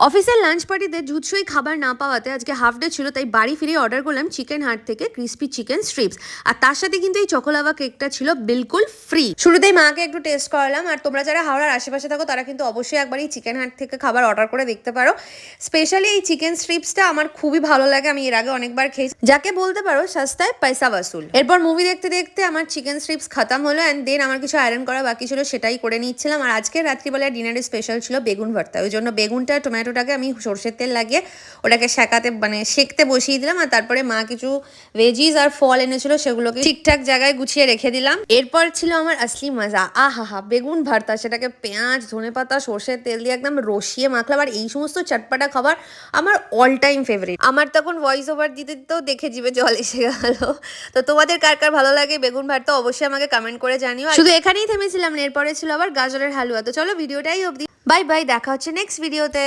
অফিসের লাঞ্চ পার্টিতে জুৎসই খাবার না পাওয়াতে আজকে হাফ ডে ছিল, তাই বাড়ি ফিরে অর্ডার করলাম চিকেন হাট থেকে ক্রিস্পি চিকেন স্ট্রিপস। আর তার সাথে কিন্তু এই চকোলাভা কেকটা ছিল বিলকুল ফ্রি। শুরুতেই মাকে একটু টেস্ট করালাম। আর তোমরা যারা হাওড়ার আশেপাশে থাকো তারা কিন্তু অবশ্যই একবার এই চিকেন হাট থেকে খাবার অর্ডার করে দেখতে পারো। স্পেশালি এই চিকেন স্ট্রিপসটা আমার খুবই ভালো লাগে, আমি এর আগে অনেকবার খেয়েছি, যাকে বলতে পারো সস্তায় পয়সা বাসুল। এরপর মুভি দেখতে দেখতে আমার চিকেন স্ট্রিপস খতম হলো, অ্যান্ড দেন আমার কিছু আয়রন করা বাকি ছিল, সেটাই করে নিচ্ছিলাম। আর আজকে রাত্রিবেলায় ডিনারে স্পেশাল ছিল বেগুন ভর্তা, ওই জন্য বেগুনটা টমেটোটাকে আমি সরষের তেল লাগিয়ে ওটাকে সেঁকতে বসিয়ে দিলাম। আর তারপরে মা কিছু ভেজিস আর ফল এনেছিল, সেগুলোকে ঠিকঠাক জায়গায় গুছিয়ে রেখে দিলাম। এরপর ছিল আমার আসলি মজা, আহা বেগুন ভর্তা, সেটাকে পেঁয়াজ ধনেপাতা সরষের তেল দিয়ে একদম রসিয়ে মাখলাম। আর এই সমস্ত চটপাটা খাবার আমার অল টাইম ফেভারিট। আমার তখন ভয়েস ওভার দিতে তো দেখে জিভে জল এসে গেল। তো তোমাদের কার কার ভালো লাগে বেগুন ভর্তা অবশ্যই আমাকে কমেন্ট করে জানিও। শুধু এখানেই থেমেছিলাম না, এরপরে ছিল আবার গাজরের হালুয়া। তো চলো ভিডিওটাই অবধি, বাই বাই, দেখা হচ্ছে নেক্সট ভিডিওতে।